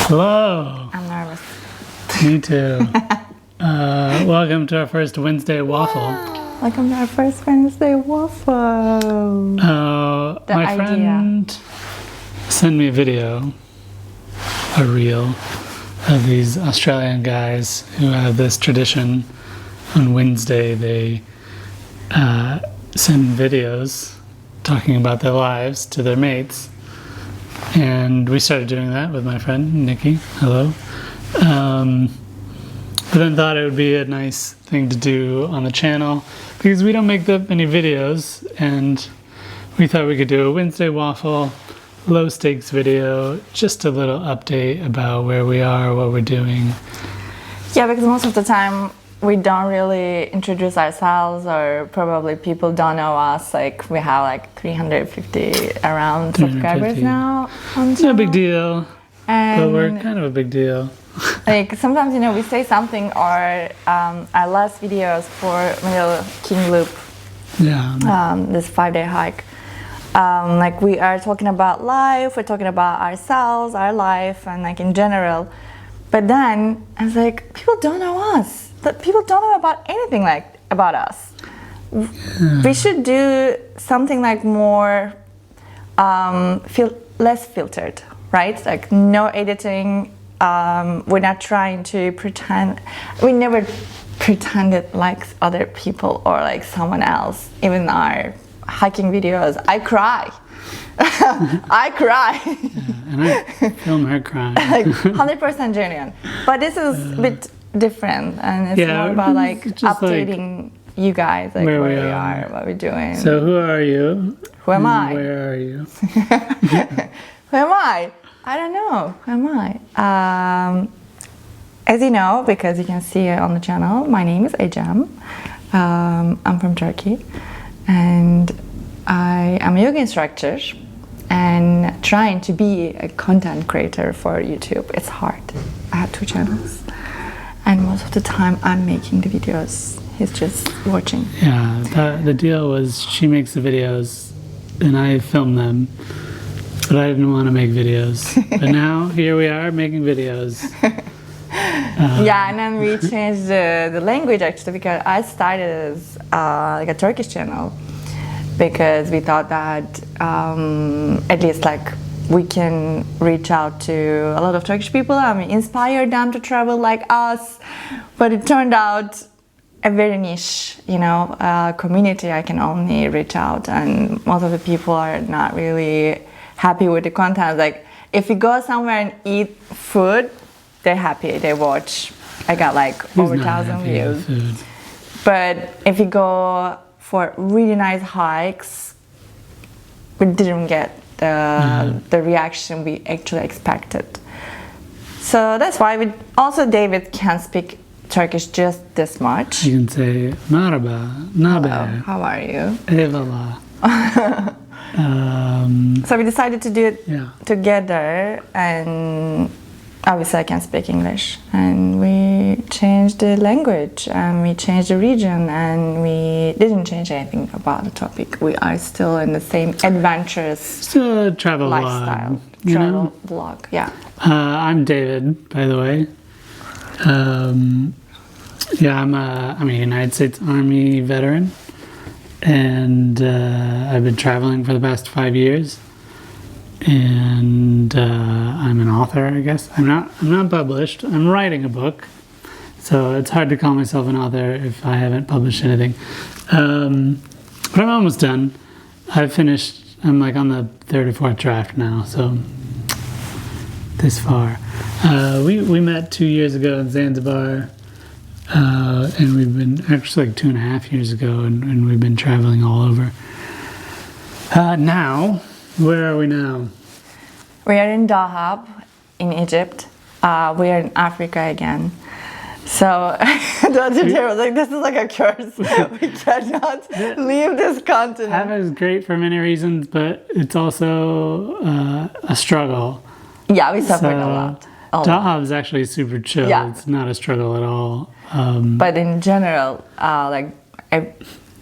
Hello. I'm nervous. Me too. Welcome to our first Wednesday Waffle. Welcome to our first Wednesday Waffle. My friend sent me a video, a reel, of these Australian guys who have this tradition. On Wednesday, they send videos talking about their lives to their mates. And we started doing that with my friend, Nikki. Hello. But then thought it would be a nice thing to do on the channel because we don't make that many videos, and we thought we could do a Wednesday Waffle low stakes video, just a little update about where we are, what we're doing. Yeah, because most of the time we don't really introduce ourselves, or probably people don't know us. Like, we have like 350 around subscribers now on It's no big deal, and but we're kind of a big deal. Like, sometimes, you know, we say something, or our last videos for Middle King Loop, this 5-day hike, like, we are talking about life, we're talking about ourselves, our life, and like in general. But then I was like, people don't know us. People don't know about anything like about us. We should do something like more less filtered, right? Like, no editing. We're not trying to pretend. We never pretended like other people or like someone else. Even our hiking videos, I cry. I cry. Yeah, and I film her crying. Like 100% genuine. But this is a bit different, and it's more about like updating you guys, like where we are, what we're doing. So who are you? Who am I? Where are you? Who am I? I don't know. Who am I? As you know, because you can see it on the channel, my name is Ecem. I'm from Turkey, and I am a yoga instructor and trying to be a content creator for YouTube. It's hard. I have 2 channels, and most of the time I'm making the videos. He's just watching. Yeah, the deal was she makes the videos and I film them. But I didn't want to make videos. But now, here we are making videos. Yeah, and then we changed the language, actually, because I started as like a Turkish channel, because we thought that at least like we can reach out to a lot of Turkish people. I mean, inspire them to travel like us. But it turned out a very niche, you know, community. I can only reach out, and most of the people are not really happy with the content. Like, if you go somewhere and eat food, they're happy, they watch. I got like over 1,000 views. But if you go for really nice hikes, we didn't get the reaction we actually expected. So that's why David can speak Turkish just this much. You can say merhaba, naber. How are you? Eyvallah. So we decided to do it together, and obviously I can speak English, and we changed the language, and we changed the region, and we didn't change anything about the topic. We are still in the same adventurous travel lifestyle. Vlog, vlog, yeah. I'm David, by the way. I'm a United States Army veteran. And I've been traveling for the past 5 years, and I'm an author, I guess. I'm not published. I'm writing a book, so it's hard to call myself an author if I haven't published anything. But I'm almost done. I've finished. I'm like on the 3rd or 4th draft now, so this far. We met 2 years ago in Zanzibar. And we've been actually like 2.5 years ago, and we've been traveling all over. Now, where are we now? We are in Dahab, in Egypt. We are in Africa again. So the other day I was like, this is like a curse. We cannot leave this continent. Africa is great for many reasons, but it's also a struggle. Yeah, we suffered a lot. Dahab is actually super chill. Yeah. It's not a struggle at all. But in general,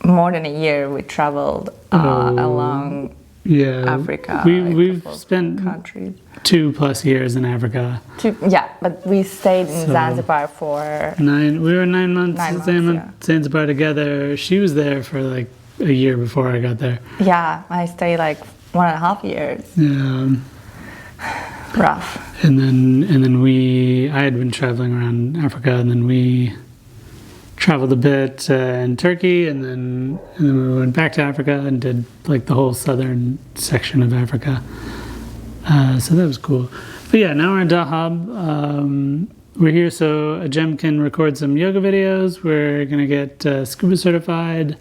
more than a year we traveled along Yeah, Africa. we've couple of spent countries. 2+ years in Africa. Yeah, but we stayed in Zanzibar for 9. We were 9 months. 9 months, in Zanzibar together. She was there for like a year before I got there. Yeah, I stayed like 1.5 years. Yeah. Rough. And then I had been traveling around Africa, and then we traveled a bit in Turkey, and then we went back to Africa and did like the whole southern section of Africa. So that was cool. But yeah, now we're in Dahab. We're here so Ecem can record some yoga videos. We're gonna get scuba certified.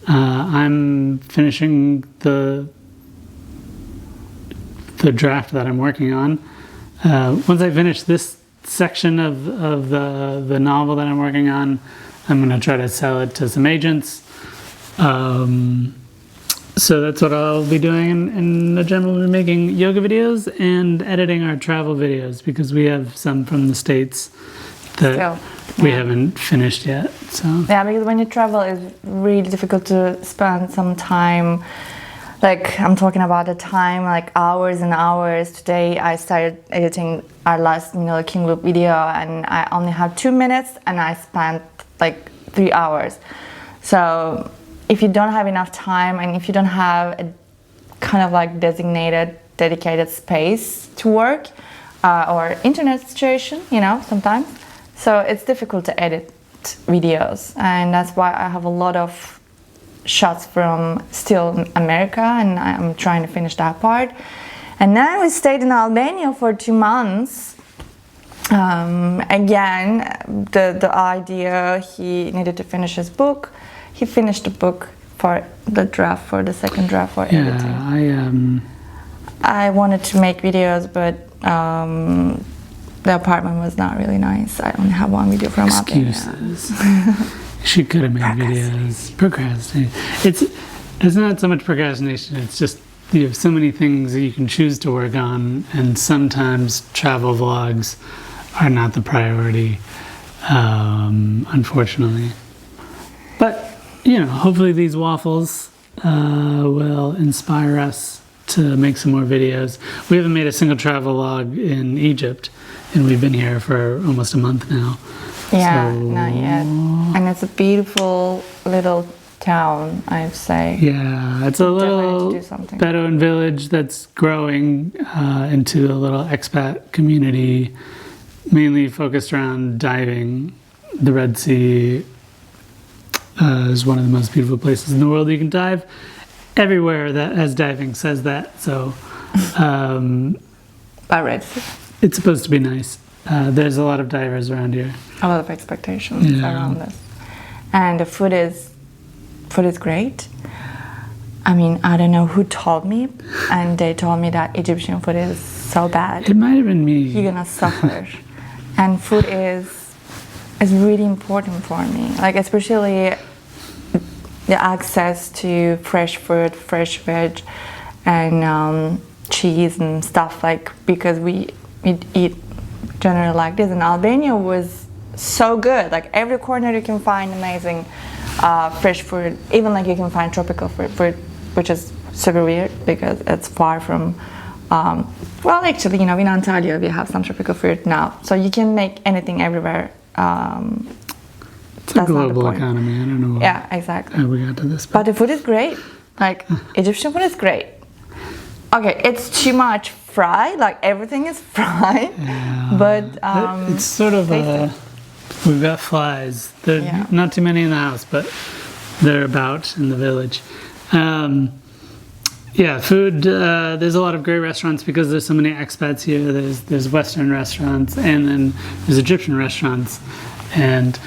I'm finishing the draft that I'm working on. Once I finish this section of the novel that I'm working on, I'm going to try to sell it to some agents. So that's what I'll be doing, and Ecem will be making yoga videos and editing our travel videos, because we have some from the States that we haven't finished yet. So yeah, because when you travel, it's really difficult to spend some time. Like, I'm talking about the time, like hours and hours. Today I started editing our last King Loop video, and I only have 2 minutes, and I spent like 3 hours. So if you don't have enough time, and if you don't have a kind of like designated, dedicated space to work, or internet situation, sometimes. So it's difficult to edit videos, and that's why I have a lot of shots from still America, and I'm trying to finish that part. And then we stayed in Albania for 2 months. Again, the idea, he needed to finish his book. He finished the book for the second draft for editing. I wanted to make videos, but the apartment was not really nice. I only have one video from excuses. She could have made videos. Procrastination. It's not so much procrastination. It's just you have so many things that you can choose to work on, and sometimes travel vlogs are not the priority, unfortunately. But hopefully these waffles will inspire us to make some more videos. We haven't made a single travel vlog in Egypt, and we've been here for almost a month now. Yeah, not yet. And it's a beautiful little town, I'd say. Yeah, it's a little Bedouin village that's growing into a little expat community, mainly focused around diving. The Red Sea is one of the most beautiful places in the world. You can dive everywhere that has diving says that. So, By Red Sea. It's supposed to be nice. There's a lot of divers around here. A lot of expectations around this. And the food is great. I mean, I don't know who told me, and they told me that Egyptian food is so bad. It might have been me. You're gonna suffer. And food is really important for me. Like, especially the access to fresh fruit, fresh veg, and cheese and stuff, like, because we eat generally like this. And Albania was so good. Like, every corner you can find amazing fresh fruit. Even like you can find tropical fruit, which is super weird because it's far from. Well, actually, in Antalya we have some tropical fruit now, so you can make anything everywhere. It's a global economy. I don't know. Yeah, exactly. How we got to this. But the food is great. Like, Egyptian food is great. Okay, it's too much fried. Like, everything is fried. Yeah. But it's sort of we've got flies. There are not too many in the house, but they're about in the village. Yeah, food. There's a lot of great restaurants because there's so many expats here. There's Western restaurants, and then there's Egyptian restaurants, and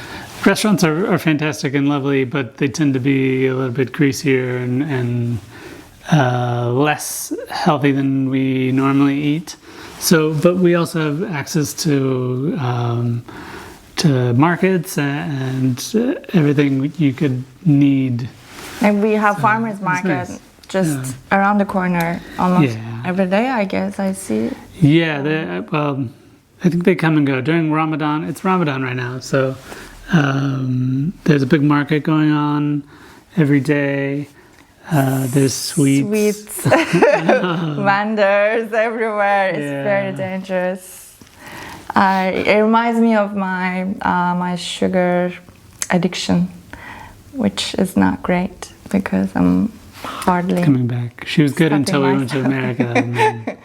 restaurants are fantastic and lovely, but they tend to be a little bit greasier and less healthy than we normally eat. So, but we also have access to markets and everything you could need. And we have farmers market. Nice. Just around the corner, almost every day, I guess I see. Yeah, well, I think they come and go during Ramadan. It's Ramadan right now, so there's a big market going on every day. There's sweets. Sweets vendors everywhere. It's very dangerous. It reminds me of my sugar addiction, which is not great because I'm hardly coming back. She was good until we went to America. And then,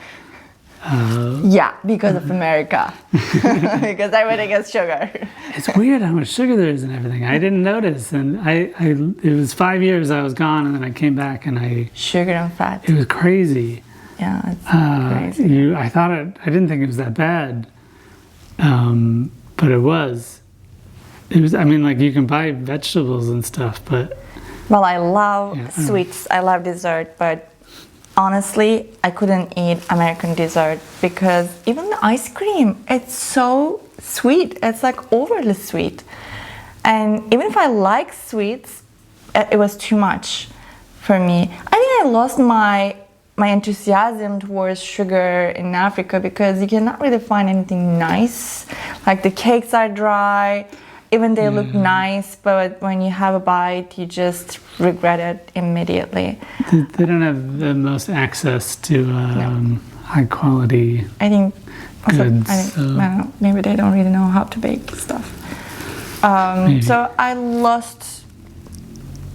yeah, because of America. Because I went against sugar. It's weird how much sugar there is in everything. I didn't notice, and it was 5 years I was gone, and then I came back, and sugar and fat. It was crazy. Yeah, it's crazy. I didn't think it was that bad, but it was. It was. I mean, like you can buy vegetables and stuff, but. Well, I love sweets. I love dessert, but. Honestly, I couldn't eat American dessert because even the ice cream, it's so sweet. It's like overly sweet. And even if I like sweets, it was too much for me. I think I lost my enthusiasm towards sugar in Africa because you cannot really find anything nice. Like the cakes are dry, even they look nice, but when you have a bite, you just regret it immediately. They don't have the most access to high quality goods. I don't know, maybe they don't really know how to bake stuff. So I lost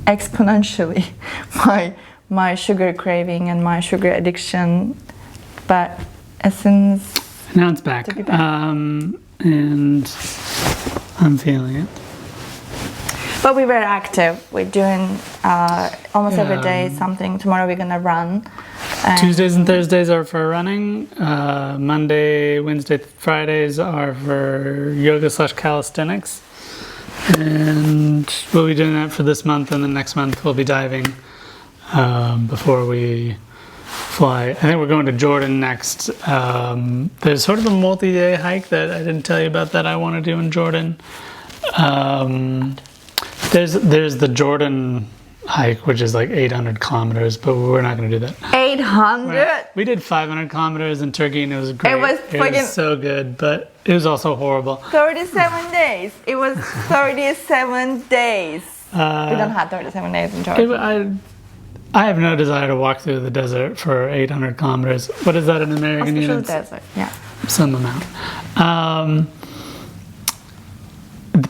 exponentially my sugar craving and my sugar addiction, but since now it's back. And I'm feeling it. But we were active. We're doing almost every day something. Tomorrow we're gonna run. Tuesdays and Thursdays are for running. Monday, Wednesday, Fridays are for yoga/calisthenics. And we'll be doing that for this month, and then next month we'll be diving before we fly. I think we're going to Jordan next. There's sort of a multi-day hike that I didn't tell you about that I want to do in Jordan. There's the Jordan hike, which is like 800 kilometers, but we're not going to do that. 800? We did 500 kilometers in Turkey, and it was great. It was so good, but it was also horrible. 37 days. It was 37 days. We don't have 37 days in Jordan. I have no desire to walk through the desert for 800 kilometers. What is that in American units? Desert, yeah. Some amount.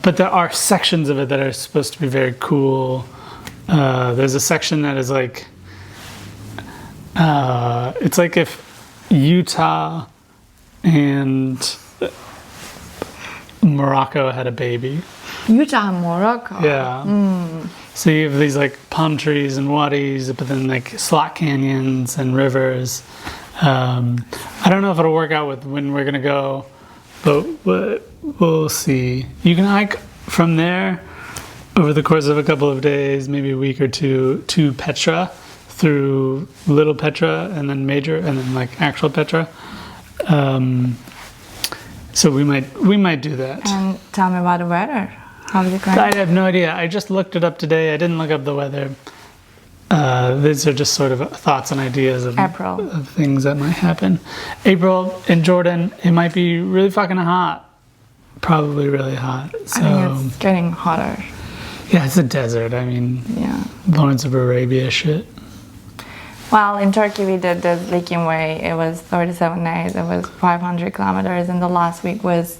But there are sections of it that are supposed to be very cool. There's a section that is like, it's like if Utah and Morocco had a baby. Utah and Morocco? Yeah. So you have these like palm trees and wadis, but then like slot canyons and rivers. I don't know if it'll work out with when we're gonna go, but we'll see. You can hike from there over the course of a couple of days, maybe a week or two, to Petra, through Little Petra and then Major and then like actual Petra. So we might do that. And tell me about the weather. How is it going? I have no idea. I just looked it up today. I didn't look up the weather. These are just sort of thoughts and ideas of things that might happen. April in Jordan, it might be really fucking hot. Probably really hot. So, I think it's getting hotter. Yeah, it's a desert. I mean, Lawrence of Arabia shit. Well, in Turkey we did the Likim Way. It was 37 days. It was 500 kilometers, and the last week was,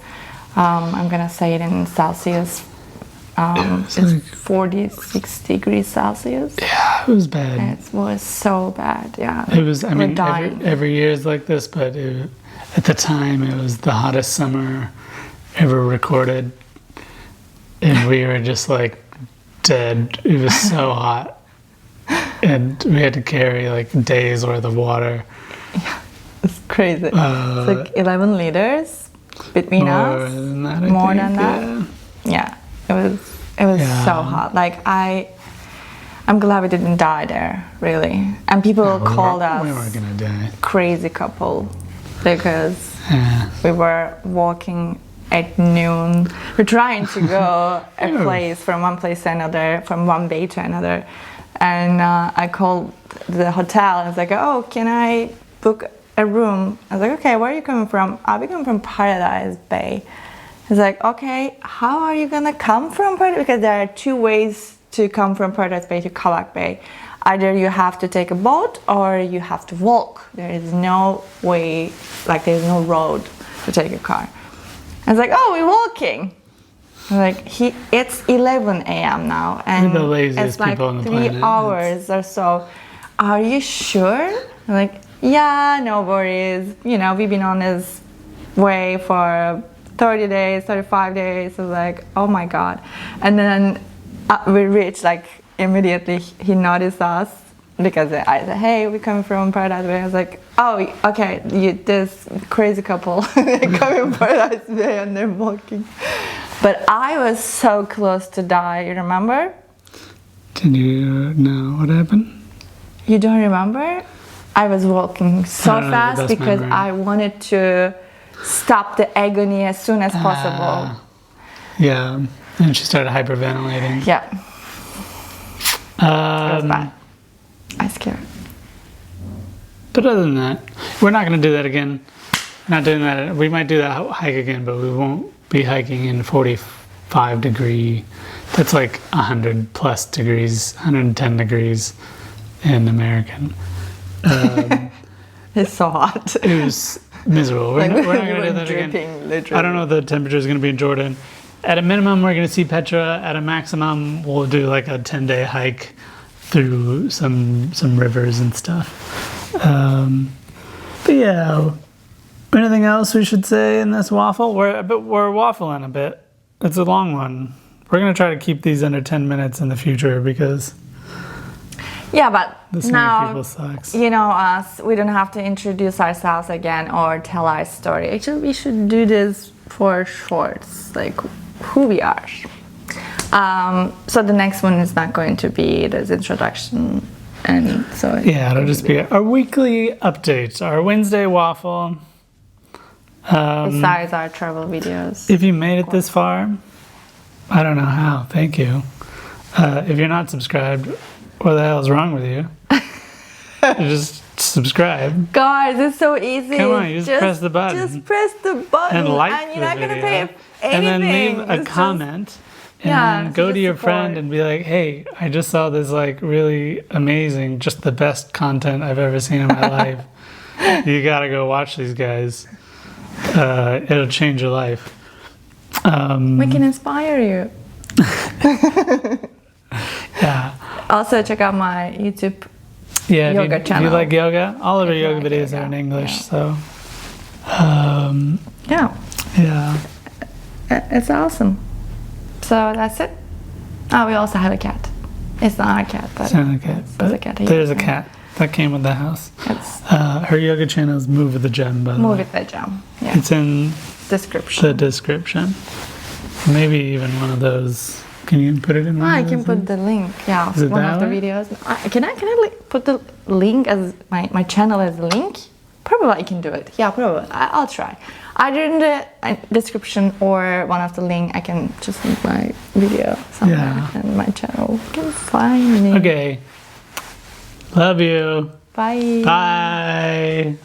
I'm gonna say it in Celsius. It's like 46 degrees Celsius. Yeah, it was bad. It was so bad. Yeah. It was. I mean, every year is like this, but at the time it was the hottest summer ever recorded, and we were just like dead. It was so hot, and we had to carry like days worth of water. Yeah, it's crazy. It's like 11 liters between us. More than that. Yeah. It was so hot. Like I'm glad we didn't die there, really. And people called us we weren't gonna die. Crazy couple because we were walking at noon. We're trying to go from one place to another, from one bay to another. And I called the hotel and I was like, oh, can I book a room? I was like, okay, where are you coming from? I'll be coming from Paradise Bay. He's like, okay, how are you gonna come from Paradise? Because there are two ways to come from Paradise Bay to Kavak Bay. either you have to take a boat or you have to walk. There is no way, like there's no road to take a car. I was like, oh, we're walking. Like it's 11 a.m. now, and We're the laziest it's like people on the 3 planet. hours or so. Are you sure? I'm like, yeah, no worries. You know, we've been on this way for 30 days, 35 days. I was like, oh my God. And then we reached, like, immediately he noticed us because I said, hey, we're coming from Paradise Bay. I was like, oh, okay, this crazy couple coming from Paradise Bay and they're walking. But I was so close to die, you remember? Can you know what happened? You don't remember? I was walking so fast because memory. I wanted to stop the agony as soon as possible. Yeah, and she started hyperventilating. Yeah. It was bad. I scared. But other than that, we're not going to do that again. Not doing that. We might do that hike again, but we won't be hiking in 45 degree. That's like 100 plus degrees, 110 degrees in American. It's so hot. It was miserable. We're not going to do that dripping, again. literally. I don't know what the temperature is going to be in Jordan. At a minimum, we're going to see Petra. At a maximum, we'll do like a 10-day hike through some rivers and stuff. But yeah, anything else we should say in this waffle? We're waffling a bit. It's a long one. We're going to try to keep these under 10 minutes in the future because yeah, but listening to people sucks. You know us, we don't have to introduce ourselves again or tell our story. Actually, we should do this for shorts, like who we are. So the next one is not going to be this introduction, and so yeah, it'll just be our weekly updates, our Wednesday Waffle. Besides our travel videos. If you made it this far, I don't know how. Thank you. If you're not subscribed, what the hell is wrong with you? Just subscribe. Guys, it's so easy. Come on, you just press the button. Just press the button, And like and you're the not gonna video. pay anything. And then leave a It's comment. yeah, And it's go to just your support. friend and be like, hey, I just saw this like really amazing, just the best content I've ever seen in my life. You gotta go watch these guys. It'll change your life. We can inspire you. Yeah. Also, check out my YouTube. Yeah, Yoga if you channel. like yoga, all of our If you yoga like videos yoga, are in English, yeah. so Yeah, yeah. it's awesome. So that's it. Oh, we also have a cat. It's not a cat, but It's not a cat, there's but a cat. there's a cat that came with the house. It's Her yoga channel is Move with the Gem, by the Move way. It the Jam. Yeah. It's in Description. the description. Maybe even one of those. Can you put it in one I of can those? put the link. Yeah, Is it one that of the way? videos. Can I put the link as my channel as a link? Probably I can do it. Yeah, probably. I'll try. Either in the description or one of the link. I can just link my video somewhere Yeah. and my channel. You can find me. Okay. Love you. Bye. Bye.